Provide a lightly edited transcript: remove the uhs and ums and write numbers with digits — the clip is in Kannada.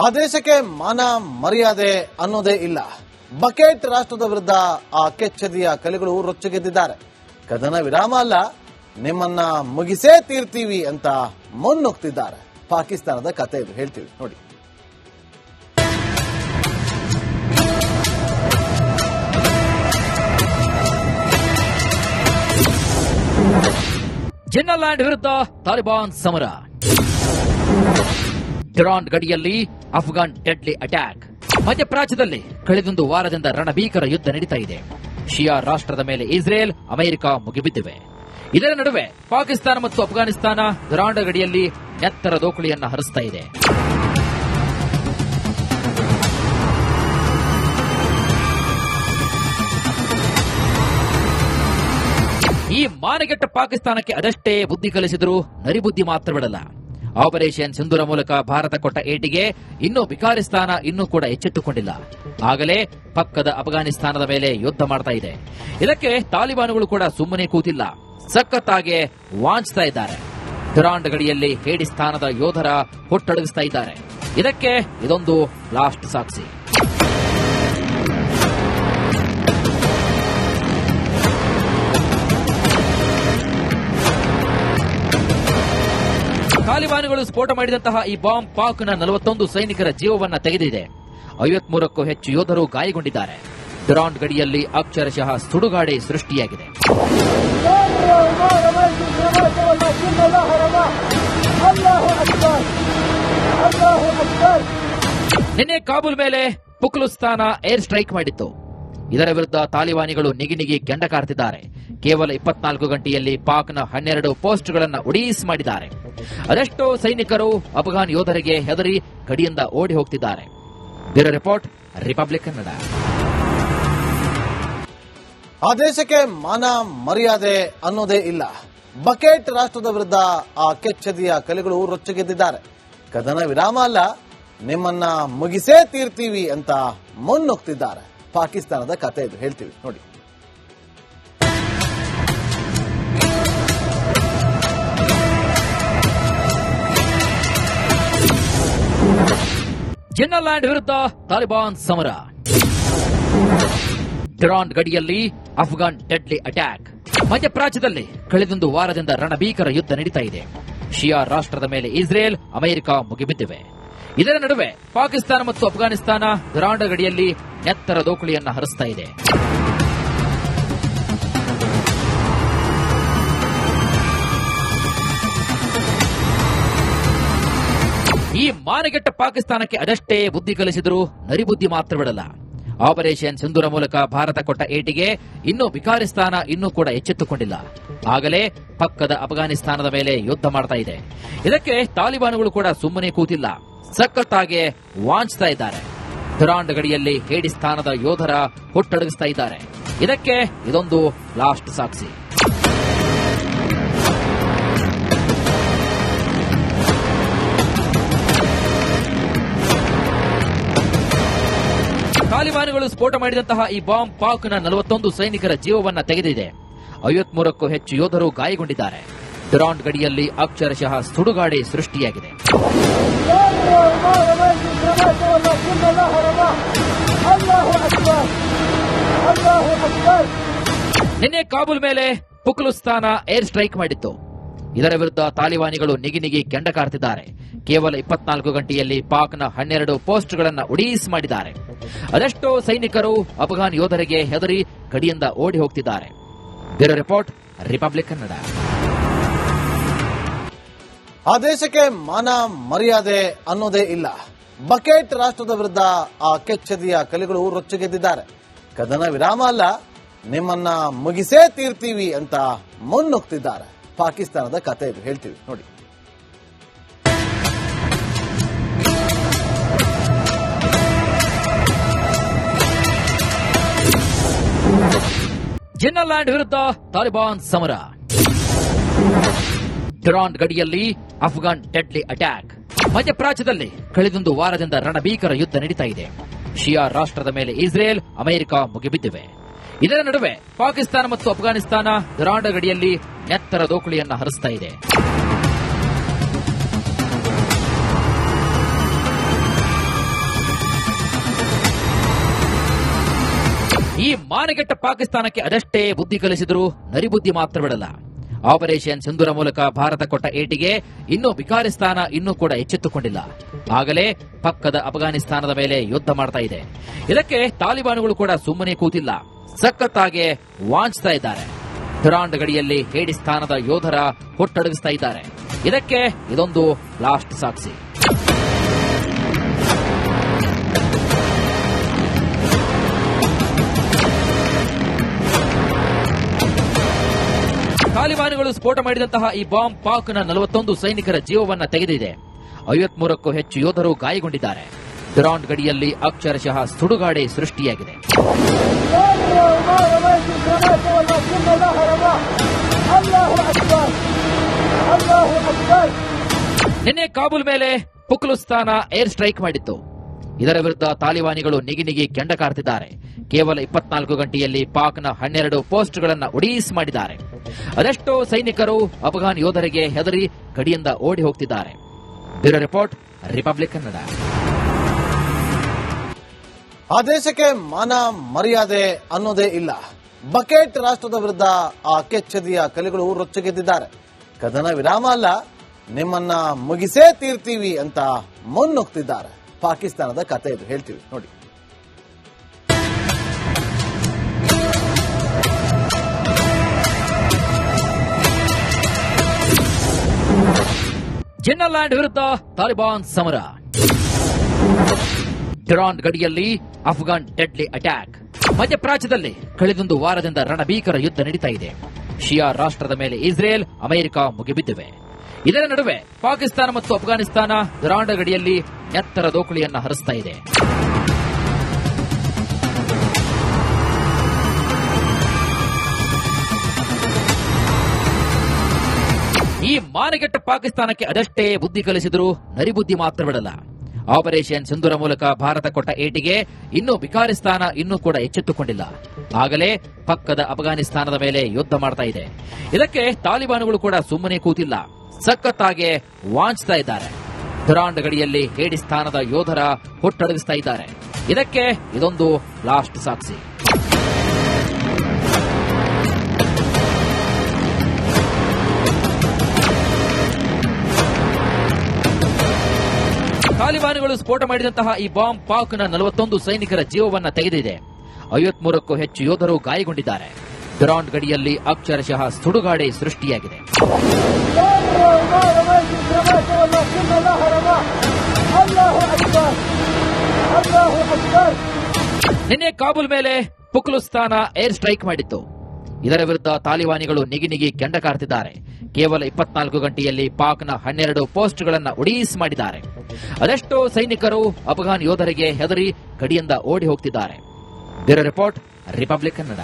ಆ ದೇಶಕ್ಕೆ ಮಾನ ಮರ್ಯಾದೆ ಅನ್ನೋದೇ ಇಲ್ಲ. ಬಕೆಟ್ ರಾಷ್ಟ್ರದ ವಿರುದ್ಧ ಆ ಕೆಚ್ಚದಿಯ ಕಲಿಗಳು ರೊಚ್ಚಿಗೆದ್ದಿದ್ದಾರೆ. ಕದನ ವಿರಾಮ ಅಲ್ಲ, ನಿಮ್ಮನ್ನ ಮುಗಿಸೇ ತೀರ್ತೀವಿ ಅಂತ ಮುನ್ನುಗ್ತಿದ್ದಾರೆ. ಪಾಕಿಸ್ತಾನದ ಕತೆ ಇದು, ಹೇಳ್ತೀವಿ ನೋಡಿ. ಜಿನ್ನಾಲ್ಯಾಂಡ್ ವಿರುದ್ಧ ತಾಲಿಬಾನ್ ಸಮರ. ಡುರಾಂಡ್ ಗಡಿಯಲ್ಲಿ ಅಫ್ಘಾನ್ ಡೆಡ್ಲಿ ಅಟ್ಯಾಕ್. ಮಧ್ಯಪ್ರಾಚ್ಯದಲ್ಲಿ ಕಳೆದೊಂದು ವಾರದಿಂದ ರಣಭೀಕರ ಯುದ್ಧ ನಡೀತಾ ಇದೆ. ಶಿಯಾ ರಾಷ್ಟ್ರದ ಮೇಲೆ ಇಸ್ರೇಲ್, ಅಮೆರಿಕ ಮುಗಿಬಿದ್ದಿವೆ. ಇದರ ನಡುವೆ ಪಾಕಿಸ್ತಾನ ಮತ್ತು ಅಫ್ಘಾನಿಸ್ತಾನ ಡುರಾಂಡ್ ಗಡಿಯಲ್ಲಿ ನೆತ್ತರ ದೋಕುಳಿಯನ್ನ ಹರಿಸ್ತಾ ಇದೆ. ಈ ಮಾನಗೆಟ್ಟ ಪಾಕಿಸ್ತಾನಕ್ಕೆ ಅದಷ್ಟೇ ಬುದ್ಧಿ ಕಲಿಸಿದ್ರು ನರಿಬುದ್ಧಿ ಮಾತ್ರ ಬಿಡಲ್ಲ. ಆಪರೇಷನ್ ಸಿಂಧೂರ ಮೂಲಕ ಭಾರತ ಕೊಟ್ಟ ಏಟಿಗೆ ಇನ್ನೂ ಬಿಕಾರಿಸ್ತಾನ ಇನ್ನೂ ಕೂಡ ಎಚ್ಚೆತ್ತುಕೊಂಡಿಲ್ಲ. ಆಗಲೇ ಪಕ್ಕದ ಅಫ್ಘಾನಿಸ್ತಾನದ ಮೇಲೆ ಯುದ್ಧ ಮಾಡ್ತಾ ಇದೆ. ಇದಕ್ಕೆ ತಾಲಿಬಾನುಗಳು ಕೂಡ ಸುಮ್ಮನೆ ಕೂತಿಲ್ಲ, ಸಖತ್ತಾಗೆ ವಾಂಚ್ತಾ ಇದ್ದಾರೆ. ಡುರಾಂಡ್ ಗಡಿಯಲ್ಲಿ ಹೇಡಿಸ್ತಾನದ ಯೋಧರ ಹುಟ್ಟಡಗಿಸ್ತಾ ಇದ್ದಾರೆ. ಇದಕ್ಕೆ ಇದೊಂದು ಲಾಸ್ಟ್ ಸಾಕ್ಷಿ. ತಾಲಿಬಾನುಗಳು ಸ್ಫೋಟ ಮಾಡಿದಂತಹ ಈ ಬಾಂಬ್ ಪಾಕ್ನ 41 ಸೈನಿಕರ ಜೀವವನ್ನ ತೆಗೆದಿದೆ. 53ಕ್ಕೂ ಹೆಚ್ಚು ಯೋಧರು ಗಾಯಗೊಂಡಿದ್ದಾರೆ. ಡುರಾಂಡ್ ಗಡಿಯಲ್ಲಿ ಅಕ್ಷರಶಃ ಸುಡುಗಾಡೆ ಸೃಷ್ಟಿಯಾಗಿದೆ. ನಿನ್ನೆ ಕಾಬೂಲ್ ಮೇಲೆ ಪುಕ್ಲುಸ್ತಾನ ಏರ್ ಸ್ಟ್ರೈಕ್ ಮಾಡಿತ್ತು. ಇದರ ವಿರುದ್ಧ ತಾಲಿಬಾನಿಗಳು ನಿಗಿನಿಗಿ ಕೆಂಡ ಕಾರ್ತಿದ್ದಾರೆ. ಕೇವಲ 24 ಗಂಟೆಯಲ್ಲಿ ಪಾಕ್ನ 12 ಪೋಸ್ಟ್ಗಳನ್ನು ಉಡೀಸ್ ಮಾಡಿದ್ದಾರೆ. ಅದೆಷ್ಟೋ ಸೈನಿಕರು ಅಫ್ಘಾನ್ ಯೋಧರಿಗೆ ಹೆದರಿ ಗಡಿಯಿಂದ ಓಡಿ ಹೋಗ್ತಿದ್ದಾರೆ. Bureau report, republic Kannada. ಆ ದೇಶಕ್ಕೆ ಮಾನ ಮರ್ಯಾದೆ ಅನ್ನೋದೇ ಇಲ್ಲ. ಬಕೆಟ್ ರಾಷ್ಟ್ರದ ವಿರುದ್ಧ ಆ ಕೆಚ್ಚದಿಯ ಕಲಿಗಳು ರೊಚ್ಚಿಗೆದ್ದಿದ್ದಾರೆ. ಕದನ ವಿರಾಮ ಅಲ್ಲ, ನಿಮ್ಮನ್ನ ಮುಗಿಸೇ ತೀರ್ತೀವಿ ಅಂತ ಮುನ್ನುಗ್ತಿದ್ದಾರೆ. ಪಾಕಿಸ್ತಾನದ ಕತೆ ಇದು, ಹೇಳ್ತೀವಿ ನೋಡಿ. ಜಿನ್ನಾಲ್ಯಾಂಡ್ ವಿರುದ್ಧ ತಾಲಿಬಾನ್ ಸಮರ. ಡುರಾಂಡ್ ಗಡಿಯಲ್ಲಿ ಅಫ್ಘಾನ್ ಡೆಡ್ಲಿ ಅಟ್ಯಾಕ್. ಮಧ್ಯಪ್ರಾಚ್ಯದಲ್ಲಿ ಕಳೆದೊಂದು ವಾರದಿಂದ ರಣಭೀಕರ ಯುದ್ಧ ನಡೀತಾ ಇದೆ. ಶಿಯಾ ರಾಷ್ಟ್ರದ ಮೇಲೆ ಇಸ್ರೇಲ್, ಅಮೆರಿಕ ಮುಗಿಬಿದ್ದಿವೆ. ಇದರ ನಡುವೆ ಪಾಕಿಸ್ತಾನ ಮತ್ತು ಅಫ್ಘಾನಿಸ್ತಾನ ಡುರಾಂಡ್ ಗಡಿಯಲ್ಲಿ ನೆತ್ತರ ದೋಕುಳಿಯನ್ನ ಹರಿಸ್ತಾ ಇದೆ. ಈ ಮಾನಗೆಟ್ಟ ಪಾಕಿಸ್ತಾನಕ್ಕೆ ಅದಷ್ಟೇ ಬುದ್ಧಿ ಕಲಿಸಿದ್ರು ನರಿಬುದ್ಧಿ ಮಾತ್ರ ಬಿಡಲ್ಲ. ಆಪರೇಷನ್ ಸಿಂಧೂರ ಮೂಲಕ ಭಾರತ ಕೊಟ್ಟ ಏಟಿಗೆ ಇನ್ನೂ ಬಿಕಾರಿಸ್ತಾನ ಇನ್ನೂ ಕೂಡ ಎಚ್ಚೆತ್ತುಕೊಂಡಿಲ್ಲ. ಆಗಲೇ ಪಕ್ಕದ ಅಫ್ಘಾನಿಸ್ತಾನದ ಮೇಲೆ ಯುದ್ಧ ಮಾಡ್ತಾ ಇದೆ. ಇದಕ್ಕೆ ತಾಲಿಬಾನುಗಳು ಕೂಡ ಸುಮ್ಮನೆ ಕೂತಿಲ್ಲ, ಸಖತ್ತಾಗೆ ವಾಂಚ್ತಾ ಇದ್ದಾರೆ. ಡುರಾಂಡ್ ಗಡಿಯಲ್ಲಿ ಹೇಡಿಸ್ತಾನದ ಯೋಧರ ಹುಟ್ಟಡಗಿಸ್ತಾ ಇದ್ದಾರೆ. ಇದಕ್ಕೆ ಇದೊಂದು ಲಾಸ್ಟ್ ಸಾಕ್ಷಿ. ತಾಲಿಬಾನುಗಳು ಸ್ಫೋಟ ಮಾಡಿದಂತಹ ಈ ಬಾಂಬ್ ಪಾಕ್ನ 41 ಸೈನಿಕರ ಜೀವವನ್ನ ತೆಗೆದಿದೆ. 53ಕ್ಕೂ ಹೆಚ್ಚು ಯೋಧರು ಗಾಯಗೊಂಡಿದ್ದಾರೆ. ಡುರಾಂಡ್ ಗಡಿಯಲ್ಲಿ ಅಕ್ಷರಶಃ ಸುಡುಗಾಡೆ ಸೃಷ್ಟಿಯಾಗಿದೆ. ನಿನ್ನೆ ಕಾಬೂಲ್ ಮೇಲೆ ಪುಕ್ಲುಸ್ತಾನ ಏರ್ ಸ್ಟ್ರೈಕ್ ಮಾಡಿತ್ತು. ಇದರ ವಿರುದ್ಧ ತಾಲಿಬಾನಿಗಳು ನಿಗಿನಿಗಿ ಕೆಂಡ ಕಾರ್ತಿದ್ದಾರೆ. ಕೇವಲ 24 ಗಂಟೆಯಲ್ಲಿ ಪಾಕ್ನ 12 ಪೋಸ್ಟ್ಗಳನ್ನು ಉಡೀಸ್ ಮಾಡಿದ್ದಾರೆ. ಅದೆಷ್ಟೋ ಸೈನಿಕರು ಅಫ್ಘಾನ್ ಯೋಧರಿಗೆ ಹೆದರಿ ಗಡಿಯಿಂದ ಓಡಿ ಹೋಗ್ತಿದ್ದಾರೆ. Bureau report, republic Kannada. ಆ ದೇಶಕ್ಕೆ ಮಾನ ಮರ್ಯಾದೆ ಅನ್ನೋದೇ ಇಲ್ಲ. ಬಕೆಟ್ ರಾಷ್ಟ್ರದ ವಿರುದ್ಧ ಆ ಕೆಚ್ಚದಿಯ ಕಲಿಗಳು ರೊಚ್ಚಿಗೆದ್ದಿದ್ದಾರೆ. ಕದನ ವಿರಾಮ ಅಲ್ಲ, ನಿಮ್ಮನ್ನ ಮುಗಿಸೇ ತೀರ್ತೀವಿ ಅಂತ ಮುನ್ನುಗ್ತಿದ್ದಾರೆ. ಪಾಕಿಸ್ತಾನದ ಕತೆ ಇದು, ಹೇಳ್ತೀವಿ ನೋಡಿ. ಜಿನ್ನಾಲ್ಯಾಂಡ್ ವಿರುದ್ಧ ತಾಲಿಬಾನ್ ಸಮರ. ಡುರಾಂಡ್ ಗಡಿಯಲ್ಲಿ ಅಫ್ಘಾನ್ ಡೆಡ್ಲಿ ಅಟ್ಯಾಕ್. ಮಧ್ಯಪ್ರಾಚ್ಯದಲ್ಲಿ ಕಳೆದೊಂದು ವಾರದಿಂದ ರಣಭೀಕರ ಯುದ್ಧ ನಡೀತಾ ಇದೆ. ಶಿಯಾ ರಾಷ್ಟ್ರದ ಮೇಲೆ ಇಸ್ರೇಲ್, ಅಮೆರಿಕ ಮುಗಿಬಿದ್ದಿವೆ. ಇದರ ನಡುವೆ ಪಾಕಿಸ್ತಾನ ಮತ್ತು ಅಫ್ಘಾನಿಸ್ತಾನ ಡುರಾಂಡ್ ಗಡಿಯಲ್ಲಿ ನೆತ್ತರ ದೋಕುಳಿಯನ್ನ ಹರಿಸ್ತಾ ಇದೆ. ಈ ಮಾನಗೆಟ್ಟ ಪಾಕಿಸ್ತಾನಕ್ಕೆ ಅದೆಷ್ಟೇ ಬುದ್ಧಿ ಕಲಿಸಿದ್ರು ನರಿಬುದ್ಧಿ ಮಾತ್ರ ಬಿಡಲ್ಲ. ಆಪರೇಷನ್ ಸಿಂಧೂರ ಮೂಲಕ ಭಾರತ ಕೊಟ್ಟ ಏಟಿಗೆ ಇನ್ನೂ ಬಿಕಾರಿಸ್ತಾನ ಇನ್ನೂ ಕೂಡ ಎಚ್ಚೆತ್ತುಕೊಂಡಿಲ್ಲ. ಆಗಲೇ ಪಕ್ಕದ ಅಫ್ಘಾನಿಸ್ತಾನದ ಮೇಲೆ ಯುದ್ಧ ಮಾಡ್ತಾ ಇದೆ. ಇದಕ್ಕೆ ತಾಲಿಬಾನುಗಳು ಕೂಡ ಸುಮ್ಮನೆ ಕೂತಿಲ್ಲ, ಸಖತ್ತಾಗಿ ವಾಂಚ್ತಾ ಇದ್ದಾರೆ. ದುರಾಂಡ್ ಗಡಿಯಲ್ಲಿ ಹೇಡಿಸ್ತಾನದ ಯೋಧರ ಹುಟ್ಟಡಗಿಸ್ತಾ ಇದ್ದಾರೆ. ಇದಕ್ಕೆ ಇದೊಂದು ಲಾಸ್ಟ್ ಸಾಕ್ಷಿ. ತಾಲಿಬಾನುಗಳು ಸ್ಫೋಟ ಮಾಡಿದಂತಹ ಈ ಬಾಂಬ್ ಪಾಕ್ನ 41 ಸೈನಿಕರ ಜೀವವನ್ನ ತೆಗೆದಿದೆ. 53ಕ್ಕೂ ಹೆಚ್ಚು ಯೋಧರು ಗಾಯಗೊಂಡಿದ್ದಾರೆ. ದುರಾಂಡ್ ಗಡಿಯಲ್ಲಿ ಅಕ್ಷರಶಃ ಸುಡುಗಾಡೆ ಸೃಷ್ಟಿಯಾಗಿದೆ. ನಿನ್ನೆ ಕಾಬೂಲ್ ಮೇಲೆ ಪುಕ್ಲುಸ್ತಾನ ಏರ್ ಸ್ಟ್ರೈಕ್ ಮಾಡಿತ್ತು. ಇದರ ವಿರುದ್ಧ ತಾಲಿಬಾನಿಗಳು ನಿಗಿ ಕೆಂಡ ಕಾರ್ತಿದ್ದಾರೆ. ಕೇವಲ 24 ಗಂಟೆಯಲ್ಲಿ ಪಾಕ್ನ 12 ಪೋಸ್ಟ್ಗಳನ್ನು ಉಡೀಸ್ ಮಾಡಿದ್ದಾರೆ. ಅದೆಷ್ಟೋ ಸೈನಿಕರು ಅಫ್ಘಾನ್ ಯೋಧರಿಗೆ ಹೆದರಿ ಗಡಿಯಿಂದ ಓಡಿ ಹೋಗ್ತಿದ್ದಾರೆ. Bureau report, republic Kannada. ಆ ದೇಶಕ್ಕೆ ಮಾನ ಮರ್ಯಾದೆ ಅನ್ನೋದೇ ಇಲ್ಲ. ಬಕೆಟ್ ರಾಷ್ಟ್ರದ ವಿರುದ್ಧ ಆ ಕೆಚ್ಚದಿಯ ಕಲಿಗಳು ರೊಚ್ಚಗೆದ್ದಿದ್ದಾರೆ. ಕದನ ವಿರಾಮ ಅಲ್ಲ, ನಿಮ್ಮನ್ನ ಮುಗಿಸೇ ತೀರ್ತೀವಿ ಅಂತ ಮುನ್ನುಗ್ತಿದ್ದಾರೆ. ಪಾಕಿಸ್ತಾನದ ಕತೆ ಇದು, ಹೇಳ್ತೀವಿ ನೋಡಿ. ಜಿನ್ನಾಲ್ಯಾಂಡ್ ವಿರುದ್ಧ ತಾಲಿಬಾನ್ ಸಮರ. ದುರಾಂಡ್ ಗಡಿಯಲ್ಲಿ ಅಫ್ಘಾನ್ ಡೆಡ್ಲಿ ಅಟ್ಯಾಕ್. ಮಧ್ಯಪ್ರಾಚ್ಯದಲ್ಲಿ ಕಳೆದೊಂದು ವಾರದಿಂದ ರಣಭೀಕರ ಯುದ್ಧ ನಡೀತಾ ಇದೆ. ಶಿಯಾ ರಾಷ್ಟ್ರದ ಮೇಲೆ ಇಸ್ರೇಲ್, ಅಮೆರಿಕ ಮುಗಿಬಿದ್ದಿವೆ. ಇದರ ನಡುವೆ ಪಾಕಿಸ್ತಾನ ಮತ್ತು ಅಫ್ಘಾನಿಸ್ತಾನ ದುರಾಂಡ್ ಗಡಿಯಲ್ಲಿ ಎತ್ತರ ದೋಕುಳಿಯನ್ನ ಹರಿಸ್ತಾ ಇದೆ. ಈ ಮಾನಗೆಟ್ಟ ಪಾಕಿಸ್ತಾನಕ್ಕೆ ಅದೆಷ್ಟೇ ಬುದ್ಧಿ ಕಲಿಸಿದ್ರು ನರಿಬುದ್ಧಿ ಮಾತ್ರ ಬಿಡಲ್ಲ. ಆಪರೇಷನ್ ಸಿಂಧೂರ ಮೂಲಕ ಭಾರತ ಕೊಟ್ಟ ಏಟಿಗೆ ಇನ್ನೂ ಬಿಕಾರಿಸ್ತಾನ ಇನ್ನೂ ಕೂಡ ಎಚ್ಚೆತ್ತುಕೊಂಡಿಲ್ಲ. ಆಗಲೇ ಪಕ್ಕದ ಅಫ್ಘಾನಿಸ್ತಾನದ ಮೇಲೆ ಯುದ್ಧ ಮಾಡ್ತಾ ಇದೆ. ಇದಕ್ಕೆ ತಾಲಿಬಾನುಗಳು ಕೂಡ ಸುಮ್ಮನೆ ಕೂತಿಲ್ಲ, ಸಖತ್ತಾಗಿ ವಾಂಚ್ತಾ ಇದ್ದಾರೆ. ದುರಾಂಡ್ ಗಡಿಯಲ್ಲಿ ಹೇಡಿಸ್ತಾನದ ಯೋಧರ ಹುಟ್ಟಡಗಿಸ್ತಾ ಇದ್ದಾರೆ. ಇದಕ್ಕೆ ಇದೊಂದು ಲಾಸ್ಟ್ ಸಾಕ್ಷಿ. ತಾಲಿಬಾನುಗಳು ಸ್ಫೋಟ ಮಾಡಿದಂತಹ ಈ ಬಾಂಬ್ ಪಾಕ್ನ 41 ಸೈನಿಕರ ಜೀವವನ್ನ ತೆಗೆದಿದೆ. 53ಕ್ಕೂ ಹೆಚ್ಚು ಯೋಧರು ಗಾಯಗೊಂಡಿದ್ದಾರೆ. ದುರಾಂಡ್ ಗಡಿಯಲ್ಲಿ ಅಕ್ಷರಶಃ ಸುಡುಗಾಡೆ ಸೃಷ್ಟಿಯಾಗಿದೆ. ನಿನ್ನೆ ಕಾಬೂಲ್ ಮೇಲೆ ಪುಕ್ಲುಸ್ತಾನ ಏರ್ ಸ್ಟ್ರೈಕ್ ಮಾಡಿತ್ತು. ಇದರ ವಿರುದ್ಧ ತಾಲಿಬಾನಿಗಳು ನಿಗಿ ಕೆಂಡ ಕಾರ್ತಿದ್ದಾರೆ. ಕೇವಲ 24 ಗಂಟೆಯಲ್ಲಿ ಪಾಕ್ನ 12 ಪೋಸ್ಟ್ಗಳನ್ನು ಉಡೀಸ್ ಮಾಡಿದ್ದಾರೆ. ಅದೆಷ್ಟೋ ಸೈನಿಕರು ಅಫ್ಘಾನ್ ಯೋಧರಿಗೆ ಹೆದರಿ ಗಡಿಯಿಂದ ಓಡಿ ಹೋಗ್ತಿದ್ದಾರೆ. Bureau report, republic Kannada.